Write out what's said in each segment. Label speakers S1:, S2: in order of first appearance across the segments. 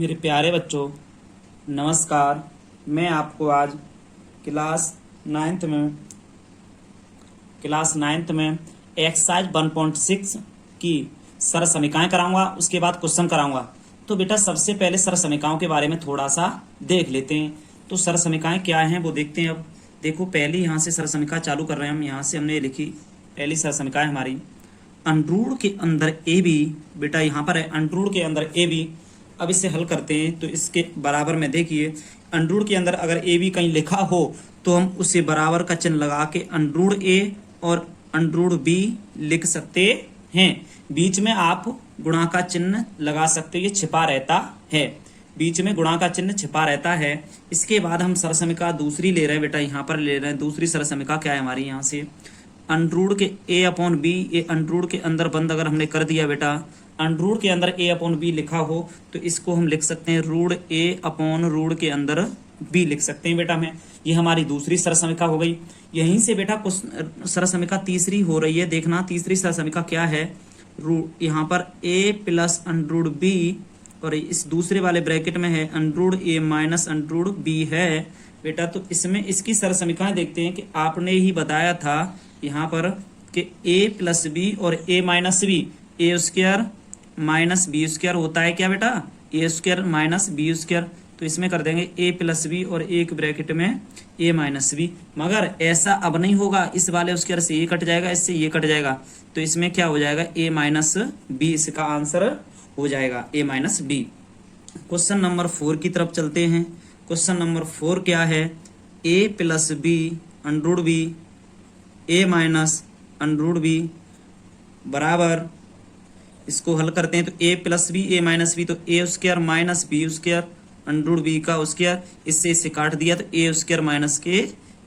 S1: मेरे प्यारे बच्चों, नमस्कार। मैं आपको आज क्लास नाइन्थ में एक्सरसाइज 1.6 की सरल समीकरण कराऊंगा। उसके बाद क्वेश्चन कराऊंगा। तो बेटा सबसे पहले सरल समीकरणों के बारे में थोड़ा सा देख लेते हैं। तो सरल समीकरण क्या हैं वो देखते हैं। अब देखो, पहली यहाँ से सरल समीकरण चालू कर रहे हैं हम। यहाँ से हमने लिखी पहली सरल समीकरण हमारी, अंडरूट के अंदर ए बी। बेटा यहाँ पर है अंडरूट के अंदर ए बी। अब इसे हल करते हैं तो इसके बराबर में देखिए, अंडरूट के अंदर अगर ए बी कहीं लिखा हो तो हम उसे बराबर का चिन्ह लगा के अंडरूट ए और अंडरूट बी लिख सकते हैं। बीच में आप गुणा का चिन्ह लगा सकते हो, ये छिपा रहता है, बीच में गुणा का चिन्ह छिपा रहता है। इसके बाद हम सरल समीकरण दूसरी ले रहे हैं। बेटा यहाँ पर ले रहे हैं दूसरी सरल समीकरण क्या है हमारी, यहाँ से अंडरूट के ए अपॉन बी। ए अंडरूट के अंदर बंद अगर हमने कर दिया बेटा, अंडरूट के अंदर ए अपॉन बी लिखा हो तो इसको हम लिख सकते हैं रूट ए अपॉन रूट के अंदर बी लिख सकते हैं बेटा हमें। ये हमारी दूसरी सरल समीकरण हो गई। यहीं से बेटा कुछ सरल समीकरण तीसरी हो रही है। देखना तीसरी सरल समीकरण क्या है, रूट यहाँ पर ए प्लस अंडरूट बी और इस दूसरे वाले ब्रैकेट में है अंडरूट ए माइनस अंडरूट बी है बेटा। तो इसमें इसकी सरल समीकरण देखते हैं कि आपने ही बताया था यहाँ पर कि a प्लस बी और a minus b, a square minus B square होता है क्या बेटा, a square minus B square. तो इसमें कर देंगे a प्लस बी और एक ब्रैकेट में a माइनस बी। मगर ऐसा अब नहीं होगा, इस वाले स्क्वायर से ये कट जाएगा, इससे ये कट जाएगा, तो इसमें क्या हो जाएगा a माइनस बी। इसका आंसर हो जाएगा a minus b. Question number 4 की तरफ चलते हैं। क्वेश्चन नंबर 4 क्या है, a plus B under root B A minus under root B बराबर, इसको हल करते हैं तो A plus B A minus B, तो A square minus B square under root B का स्क्वायर, इससे काट दिया तो ए स्क्वायर माइनस के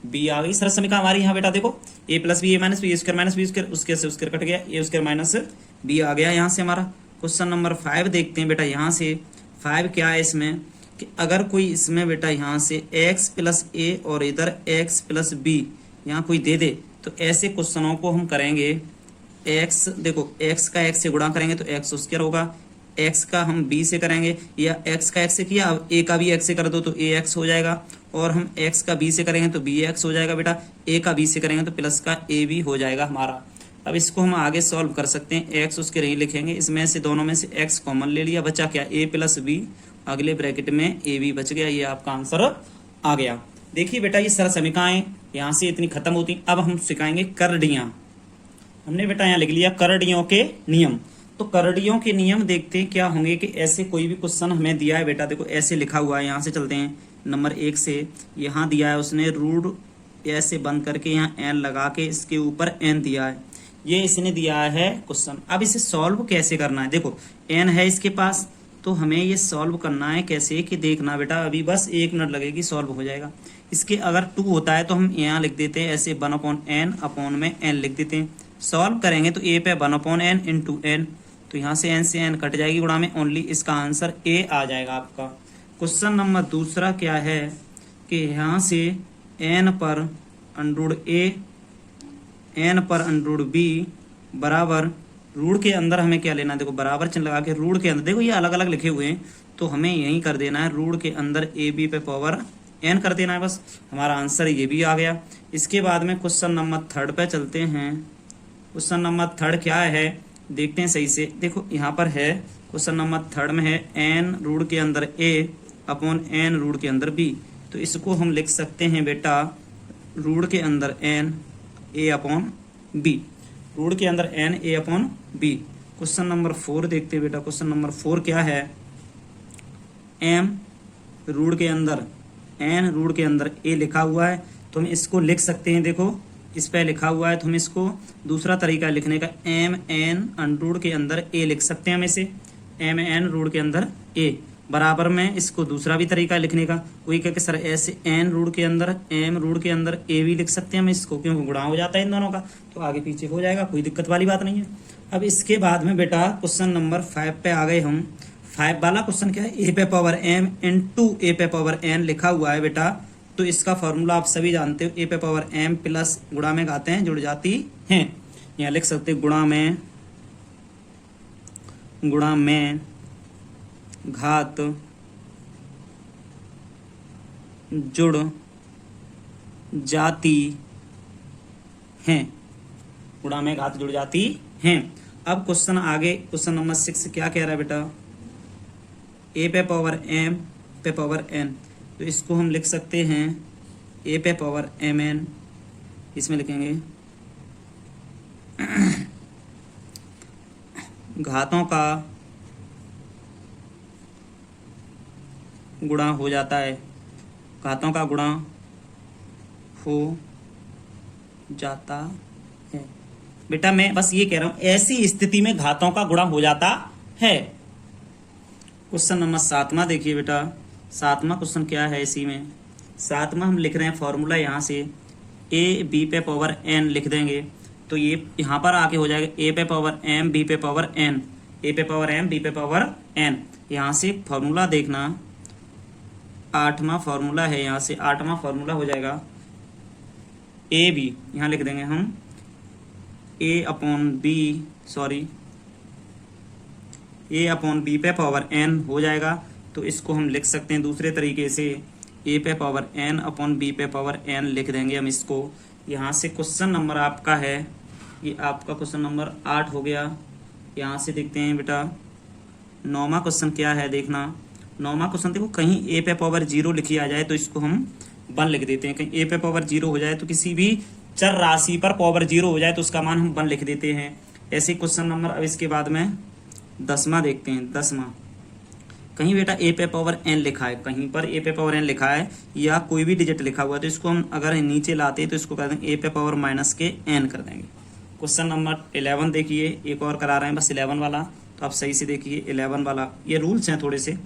S1: बी आ गई। सरल समीकरण हमारी यहाँ बेटा देखो, A plus B A minus B, square minus B square, उसके से स्क्वायर कट गया, ए स्क्वायर माइनस बी आ गया यहाँ से हमारा। क्वेश्चन नंबर 5 देखते हैं बेटा। यहाँ से 5 क्या है इसमें कि अगर कोई इसमें बेटा यहाँ से एक्स प्लस ए और इधर एक्स प्लस बी यहाँ कोई दे दे तो ऐसे क्वेश्चनों को हम करेंगे। एक्स देखो, एक्स का एक्स से गुणा करेंगे तो एक्स स्क्वायर होगा, एक्स का हम बी से करेंगे या एक्स का एक्स से किया, अब ए का भी एक्स से कर दो तो ए एक्स हो जाएगा, और हम एक्स का बी से करेंगे तो बी एक्स हो जाएगा बेटा, ए का बी से करेंगे तो प्लस का ए बी हो जाएगा हमारा। अब इसको हम आगे सॉल्व कर सकते हैं। एक्स उसके नहीं लिखेंगे, इसमें से दोनों में से एक्स कॉमन ले लिया, बचा क्या ए प्लस बी, अगले ब्रैकेट में ए बी बच गया। ये आपका आंसर आ गया। देखिए बेटा ये सरल समीकरणें यहाँ से इतनी खत्म होती। अब हम सिखाएंगे करड़ियाँ। हमने बेटा यहाँ लिख लिया करड़ियों के नियम। तो करड़ियों के नियम देखते हैं क्या होंगे कि ऐसे कोई भी क्वेश्चन हमें दिया है बेटा, देखो ऐसे लिखा हुआ है। यहाँ से चलते हैं नंबर 1 से। यहाँ दिया है उसने रूट ऐसे बंद करके यहाँ एन लगा के इसके ऊपर एन दिया है, ये इसने दिया है क्वेश्चन। अब इसे सॉल्व कैसे करना है, देखो एन है इसके पास, तो हमें ये सॉल्व करना है कैसे कि देखना बेटा, अभी बस 1 मिनट लगेगी, सॉल्व हो जाएगा। इसके अगर 2 होता है तो हम यहाँ लिख देते हैं ऐसे 1 अपॉन एन अपॉन में एन लिख देते हैं। सॉल्व करेंगे तो ए पे 1 अपॉन एन इंटू एन, तो यहाँ से एन कट जाएगी गुणा में ओनली, इसका आंसर ए आ जाएगा आपका। क्वेश्चन नंबर दूसरा क्या है कि यहाँ से एन पर अंडरूट ए एन पर अंडरूट बी बराबर रूट के अंदर हमें क्या लेना है, देखो बराबर चिन्ह लगा के रूट के अंदर, देखो ये अलग अलग लिखे हुए हैं तो हमें यही कर देना है, रूट के अंदर ए बी पे पावर एन कर देना है, बस हमारा आंसर ये भी आ गया। इसके बाद में क्वेश्चन नंबर 3 पे चलते हैं। क्वेश्चन नंबर 3 क्या है देखते हैं सही से। देखो यहाँ पर है क्वेश्चन नंबर 3 में है एन रूट के अंदर ए अपॉन एन रूट के अंदर बी, तो इसको हम लिख सकते हैं बेटा रूट के अंदर n a upon b, root के अंदर n a upon b. Question number 4 देखते हैं बेटा। क्वेश्चन नंबर 4 क्या है, एम रूट के अंदर एन रूट के अंदर ए लिखा हुआ है तो हम इसको लिख सकते हैं, देखो इस पे लिखा हुआ है तो हम इसको दूसरा तरीका लिखने का एम एन अंडरूट के अंदर ए लिख सकते हैं हम इसे, एम एन रूट के अंदर ए बराबर में इसको दूसरा भी तरीका लिखने का। कोई कह के सर ऐसे एन रूट के अंदर एम रूट के अंदर ए भी लिख सकते हैं हम इसको, क्योंकि गुणा हो जाता है इन दोनों का, तो आगे पीछे हो जाएगा, कोई दिक्कत वाली बात नहीं है। अब इसके बाद में बेटा क्वेश्चन नंबर 5 पे आ गए हम। 5 वाला क्वेश्चन क्या है, ए पे पावर एम इंटू ए पे पावर एन लिखा हुआ है बेटा, तो इसका फॉर्मूला आप सभी जानते हो, ए पे पावर एम प्लस गुणा में गाते हैं जुड़ जाती हैं, यहाँ लिख सकते गुणा में घात जुड़ जाती हैं, गुणा में घात जुड़ जाती हैं। अब क्वेश्चन आगे, क्वेश्चन नंबर 6 क्या कह रहा है बेटा, ए पे पावर एम पे पावर एन, तो इसको हम लिख सकते हैं ए पे पावर एम एन, इसमें लिखेंगे घातों का गुणा हो जाता है, घातों का गुणा हो जाता है। बेटा मैं बस ये कह रहा हूं, ऐसी स्थिति में घातों का गुणा हो जाता है। क्वेश्चन नंबर 7वां देखिए बेटा, 7वां क्वेश्चन क्या है, इसी में 7वां हम लिख रहे हैं फॉर्मूला, यहाँ से ए बी पे पावर एन लिख देंगे, तो ये यहाँ पर आके हो जाएगा ए पे पावर एम बी पे पावर एन, ए पे पावर एम बी पे पावर एन। यहाँ से फॉर्मूला देखना, 8वां फॉर्मूला है, यहाँ से 8वां फॉर्मूला हो जाएगा ए बी, यहाँ लिख देंगे हम ए अपॉन बी, सॉरी ए अपॉन बी पे पावर एन हो जाएगा। तो इसको हम लिख सकते हैं दूसरे तरीके से, ए पे पावर एन अपॉन बी पे पावर एन लिख देंगे हम इसको। यहाँ से क्वेश्चन नंबर आपका है, ये आपका क्वेश्चन नंबर 8 हो गया। यहाँ से देखते हैं बेटा 9वां क्वेश्चन क्या है, देखना 9वां क्वेश्चन देखो, कहीं ए पे पावर 0 लिखी आ जाए तो इसको हम 1 लिख देते हैं, कहीं ए पे पावर 0 हो जाए तो किसी भी चर राशि पर पावर 0 हो जाए तो उसका मान हम 1 लिख देते हैं। ऐसे क्वेश्चन नंबर, अब इसके बाद में 10वां देखते हैं। 10वां, कहीं बेटा ए पे पावर एन लिखा है, कहीं पर ए पे पावर एन लिखा है या कोई भी डिजिट लिखा हुआ है, तो इसको हम अगर नीचे लाते हैं तो इसको कर देंगे ए पे पावर माइनस के एन कर देंगे। क्वेश्चन नंबर 11 देखिए, एक और करा रहे हैं बस 11 वाला, तो आप सही से देखिए 11 वाला, ये रूल्स हैं थोड़े से।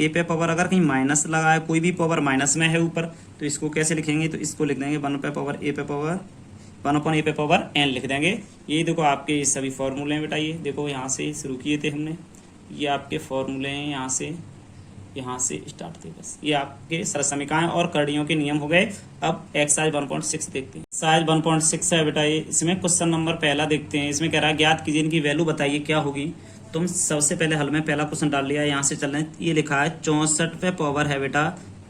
S1: ए पे पावर अगर कहीं माइनस लगा है, कोई भी पावर माइनस में है ऊपर, तो इसको कैसे लिखेंगे, तो इसको लिख देंगे 1 पे पावर ए पे पावर 1 अपॉन ए पे पावर एन लिख देंगे। ये देखो आपके ये सभी फॉर्मूले हैं बेटा, ये देखो यहाँ से शुरू किए थे हमने, ये आपके फॉर्मूले हैं, यहाँ से स्टार्ट थे बस, ये आपके सरसमीकाएं और कड़ियों के नियम हो गए। अब एक्सरसाइज 1.6 देखते हैं। एक्सरसाइज 1.6 है बेटा, ये इसमें क्वेश्चन नंबर पहला देखते हैं। इसमें कह रहा है ज्ञात कीजिए इनकी वैल्यू बताइए क्या होगी। तुम सबसे पहले हल में पहला क्वेश्चन डाल लिया, यहाँ से चल रहे हैं। ये लिखा है 64 पे पावर है बेटा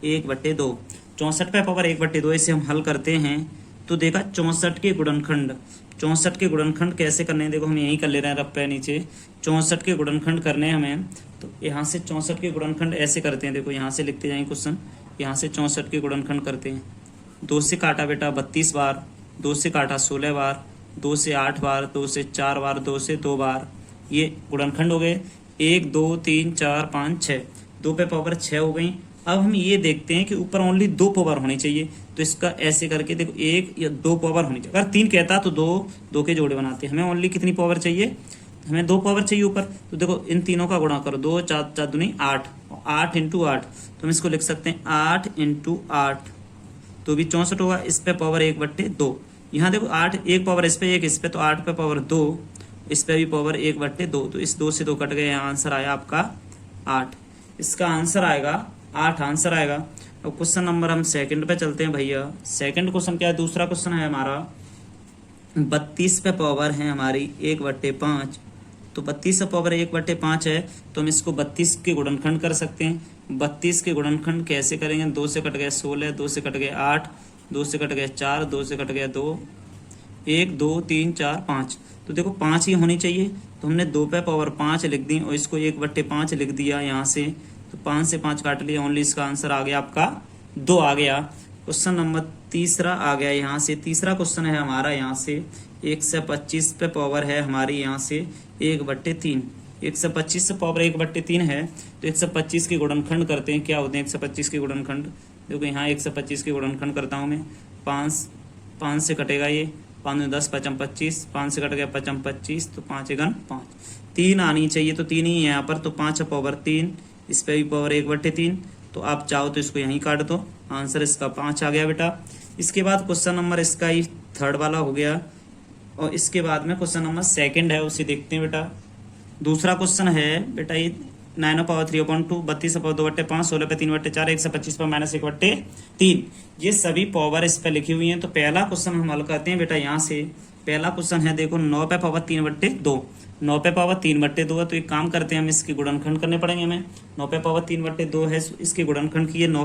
S1: 1/2, 64 पे पावर 1/2, इसे हम हल करते हैं तो देखा 64 के गुणनखंड, 64 के गुणनखंड कैसे करने हैं, देखो हम यही कर ले रहे हैं रफ पे नीचे। 64 के गुणनखंड करने हैं हमें, तो यहाँ से 64 के गुणनखंड ऐसे करते हैं, देखो यहाँ से लिखते जाएंगे क्वेश्चन, यहाँ से 64 के गुणनखंड करते हैं। 2 से काटा बेटा 32 बार, 2 से काटा 16 बार, 2 से 8 बार, 2 से 4 बार, 2 से 2 बार, ये गुणनखंड हो गए। 1 2 3 4 5 6, 2 पे पावर 6 हो गई। अब हम ये देखते हैं कि ऊपर ओनली 2 पावर होनी चाहिए, तो इसका ऐसे करके देखो 1 या 2 पावर होनी चाहिए। अगर 3 कहता तो 2 के जोड़े बनाते हैं, हमें ओनली कितनी पावर चाहिए, हमें 2 पावर चाहिए ऊपर। तो देखो इन तीनों का गुणा करो, 2 4 4 दूनी 8, 8 × 8, तो हम इसको लिख सकते हैं 8 × 8, तो भी 64 होगा। इस पे पावर 1/2, यहाँ देखो 8, एक पावर इस पे, एक इस पे, तो 8 पे पावर 2, इस पे भी पावर 1/2, तो इस 2 से 2 कट गए, यहाँ आंसर आया आपका 8। इसका आंसर आएगा 8 आंसर आएगा। अब क्वेश्चन नंबर हम सेकंड पे चलते हैं भैया। सेकंड क्वेश्चन क्या है, दूसरा क्वेश्चन है हमारा 32 पे पावर है हमारी 1/5, तो 32 पे पावर 1/5 है, तो हम इसको 32 के गुणनखंड कर सकते हैं। 32 के गुणनखंड कैसे करेंगे, 2 से कट गए 16, 2 से कट गए 8, 2 से कट गए 4, 2 से कट गया 2, 1 2 3 4 5, तो देखो 5 ही होनी चाहिए, तो हमने 2 पे पावर 5 लिख दी और इसको 1/5 लिख दिया यहाँ से, तो 5 से 5 काट लिया, ओनली इसका आंसर आ गया आपका 2 आ गया। क्वेश्चन नंबर तीसरा आ गया, यहाँ से तीसरा क्वेश्चन है हमारा, यहाँ से 125 पे पावर है हमारी यहाँ से 1/3, 125 से पावर 1/3 है, तो 125 के गुणनखंड करते हैं, क्या होते हैं 125 के गुणनखंड, देखो यहाँ 125 के गुणनखंड करता हूँ मैं। 5 से कटेगा ये, 5 10 5 25, 5 से कट गया 5 25, तो 5 × 5, 3 आनी चाहिए, तो 3 ही है यहाँ पर, तो 5 पावर 3, इस पे भी पावर 1/3, तो आप चाहो तो इसको यहीं काट दो, आंसर इसका 5 आ गया बेटा। इसके बाद क्वेश्चन नंबर इसका ही थर्ड वाला हो गया, और इसके बाद में क्वेश्चन नंबर सेकंड है, उसे देखते हैं बेटा। दूसरा क्वेश्चन है बेटा ये 9/3/2, 32 पावर 2/5, 16 पे 3/4, 125 पर -1/3, ये सभी पावर इस पे लिखी हुई हैं। तो पहला क्वेश्चन हम हल करते हैं बेटा, यहाँ से पहला क्वेश्चन है देखो 9 पे पावर 3/2, 9 पे पावर 3/2 है, तो एक काम करते हैं हम इसके गुणनखंड करने पड़ेंगे हमें। 9 पे पावर 3/2 है, इसके गुणनखंड किए 9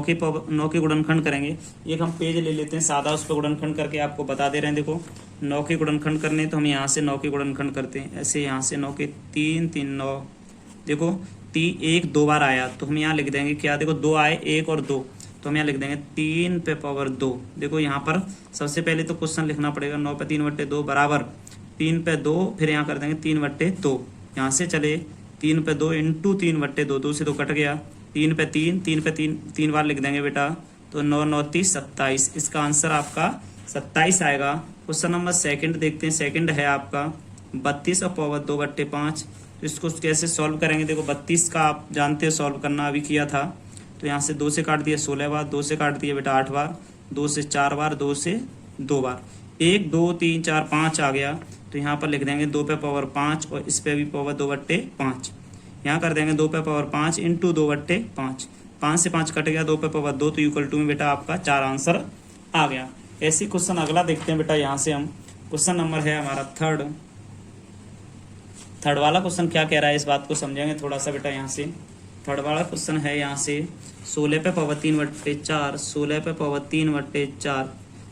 S1: के गुणनखंड करेंगे। एक हम पेज ले लेते हैं सादा, उस पर गुणनखंड करके आपको बता दे रहे हैं। देखो 9 के गुणनखंड करने तो हम यहाँ से 9 के गुणनखंड करते हैं, ऐसे यहाँ से 9 के 3 3 9, देखो 3 1 2 बार आया तो हम यहाँ लिख देंगे क्या, देखो 2 आए 1 और 2, तो हम यहाँ लिख देंगे 3 पे पावर 2। देखो यहाँ पर सबसे पहले तो क्वेश्चन लिखना पड़ेगा 9 पे 3/2 बराबर 3 पे 2, फिर यहाँ कर देंगे 3/2, यहाँ से चले 3 पे 2 इंटू 3/2, 2 से 2 कट गया, 3 पे 3, 3 पे 3 3 बार लिख देंगे बेटा, तो 9 9 30 27, इसका आंसर आपका 27 आएगा। क्वेश्चन नंबर सेकंड देखते हैं, सेकंड है आपका 32 और पावर 2/5, तो इसको कैसे सॉल्व करेंगे। देखो 32 का आप जानते हो सॉल्व करना, अभी किया था, तो यहाँ से 2 से काट दिया 16 बार, 2 से काट दिया बेटा 8 बार, 2 से 4 बार, 2 से 2 बार, 1 2 3 4 5 आ गया, तो यहाँ पर लिख देंगे 2 पे पावर 5 और इस पे भी पावर 2/5, यहाँ कर देंगे 2 पे पावर 5 इंटू 2/5, 5 से 5 कट गया, 2 पे पावर 2, तो इक्वल टू में बेटा आपका 4 आंसर आ गया। ऐसे क्वेश्चन अगला देखते हैं बेटा, यहाँ से हम क्वेश्चन नंबर है हमारा थर्ड वाला क्वेश्चन क्या कह रहा है, इस बात को समझेंगे थोड़ा सा बेटा। यहाँ से थर्ड वाला क्वेश्चन है, यहाँ से 16 पे पावर 3/4, 16 पे पावर 3/4,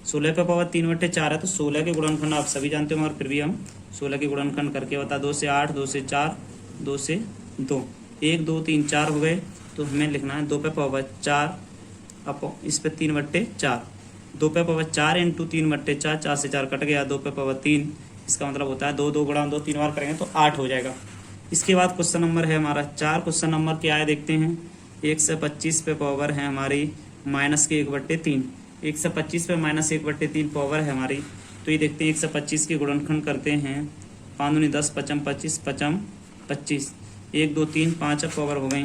S1: 16 पे पावर 3/4 है, तो 16 के गुणनखंड आप सभी जानते हो, मगर फिर भी हम 16 के गुणनखंड करके बता, 2 से 8, 2 से 4, 2 से 2, 1 2 3 4 हो गए, तो हमें लिखना है 2 पे पावर 4 अपो इस पे 3/4, 2 पे पावर 4 इंटू 3/4, 4 से 4 कट गया, 2 पे पावर 3, इसका मतलब होता है 2 2 गुणा 2 3 बार करेंगे तो 8 हो जाएगा। इसके बाद क्वेश्चन नंबर है हमारा 4, क्वेश्चन नंबर क्या है देखते हैं। 1 से 25 पे पावर है हमारी माइनस के 1/3, 1 से 25 पे माइनस 1/3 पावर है हमारी, तो ये देखते हैं 1 से 25 के गुणनखंड करते हैं, 5 दूनी 10, 5 25, 5 25, 1 2 3 5 पावर हो गई,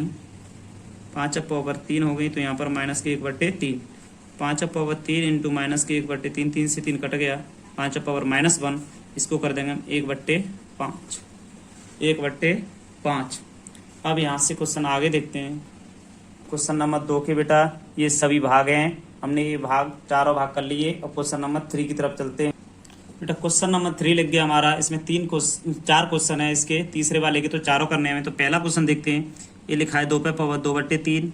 S1: 5 पावर 3 हो गई, तो यहाँ पर माइनस के 1/3, 5 पावर 3 इंटू माइनस के 1/3, 3 से 3 कट गया, 5 पावर -1, इसको कर देंगे हम 1/5, 1/5। अब यहाँ से क्वेश्चन आगे देखते हैं, क्वेश्चन नंबर 2 के बेटा ये सभी भाग हैं, हमने ये भाग चारों भाग कर लिए। अब क्वेश्चन नंबर 3 की तरफ चलते हैं बेटा। क्वेश्चन नंबर 3 लिख गया हमारा, इसमें 4 क्वेश्चन है, इसके तीसरे वाले के तो चारों करने हैं। तो पहला क्वेश्चन देखते हैं, ये लिखा है 2 पे पावर 2/3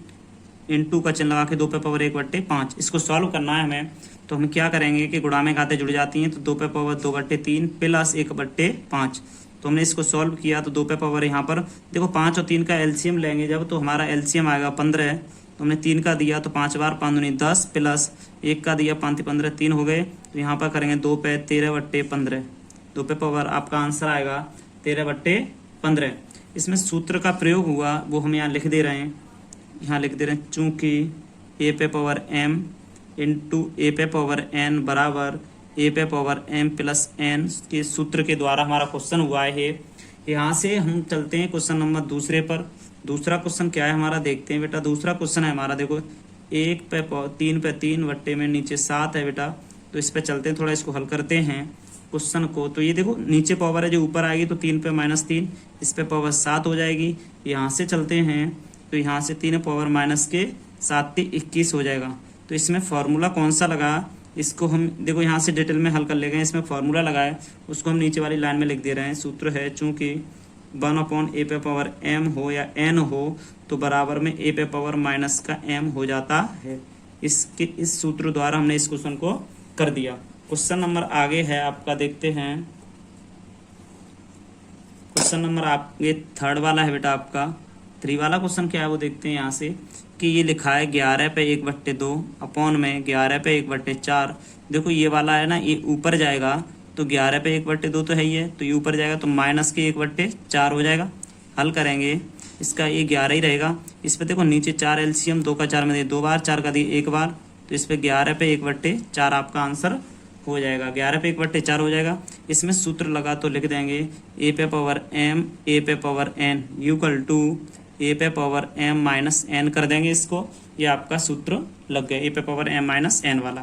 S1: इंटू का चिन्ह लगा के 2 पे पावर 1/5, इसको सॉल्व करना है हमें। तो हम क्या करेंगे कि गुणा में घाते जुड़ जाती हैं, तो 2 पे पावर 2/3 प्लस 1/5, तो हमने इसको सॉल्व किया, तो 2 पे पावर यहाँ पर देखो 5 और 3 का एलसीएम लेंगे जब, तो हमारा एलसीएम आएगा 15, तो हमने 3 का दिया तो 5 बार, 5 दूनी 10 प्लस 1 का दिया 5 15, 3 हो गए, तो यहाँ पर करेंगे 2 पे 13/15, 2 पे पावर आपका आंसर आएगा 13/15। इसमें सूत्र का प्रयोग हुआ वो हम यहाँ लिख दे रहे हैं, यहाँ लिख दे रहे हैं, चूँकि ए पे पावर m इंटू ए पे पावर n बराबर ए पे पावर m प्लस n के सूत्र के द्वारा हमारा क्वेश्चन हुआ है। यहाँ से हम चलते हैं क्वेश्चन नंबर दूसरे पर। दूसरा क्वेश्चन क्या है हमारा देखते हैं बेटा। दूसरा क्वेश्चन है हमारा, देखो 1 पे 3 पे 3 वट्टे में नीचे 7 है बेटा, तो इस पे चलते हैं, थोड़ा इसको हल करते हैं क्वेश्चन को। तो ये देखो नीचे पावर है जो ऊपर आएगी, तो 3 पे -3, इस पे पावर 7 हो जाएगी। यहाँ से चलते हैं, तो यहाँ से 3 पावर -7 21 हो जाएगा। तो इसमें फार्मूला कौन सा लगा, इसको हम देखो यहाँ से डिटेल में हल कर ले गए, इसमें फार्मूला लगाए उसको हम नीचे वाली लाइन में लिख दे रहे हैं। सूत्र है चूँकि 1/a पे पावर m हो या n हो तो बराबर में a पे पावर माइनस का m हो जाता है। इस सूत्र द्वारा हमने इस क्वेश्चन को कर दिया। क्वेश्चन नंबर आगे है आपका, देखते हैं क्वेश्चन नंबर आपके 3rd वाला है बेटा आपका। 3 वाला क्वेश्चन क्या है वो देखते हैं यहाँ से, कि ये लिखा है 11 पे 1/2 अपॉन में 11 पे 1/4। देखो ये वाला है ना, ये ऊपर जाएगा तो 11 पे 1/2 तो है ही है, तो ये ऊपर जाएगा तो माइनस के 1/4 हो जाएगा। हल करेंगे इसका, ये 11 ही रहेगा। इस पे देखो नीचे 4 एलसीएम, 2 का 4 में दिए 2 बार, 4 का दिए 1 बार, तो इस पे 11 पे 1/4 आपका आंसर हो जाएगा। 11 पे 1/4 हो जाएगा। इसमें सूत्र लगा तो लिख देंगे ए पे पावर m ए पे पावर n इक्वल टू ए पे पावर m माइनस n कर देंगे इसको, ये आपका सूत्र लग गया, ए पे पावर m माइनस n वाला।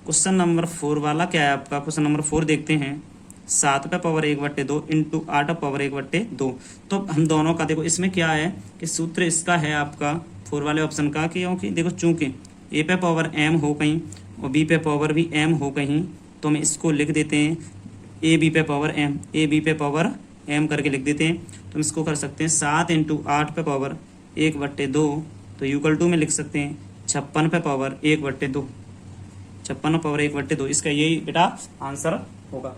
S1: क्वेश्चन नंबर 4 वाला क्या है आपका, क्वेश्चन नंबर 4 देखते हैं। 7 पे पावर 1/2 इंटू 8 पावर 1/2। तो हम दोनों का देखो इसमें क्या है कि सूत्र इसका है आपका 4 वाले ऑप्शन का, क्योंकि देखो चूँकि ए पे पावर m हो कहीं और बी पे पावर भी m हो कहीं, तो हम इसको लिख देते हैं ए बी पे पावर एम, ए बी पे पावर एम करके लिख देते हैं। तो हम इसको कर सकते हैं 7 × 8 पे पावर 1/2, तो इक्वल टू में लिख सकते हैं 56 पे पावर 1/2, 56 पावर 1/2। इसका यही बेटा आंसर होगा।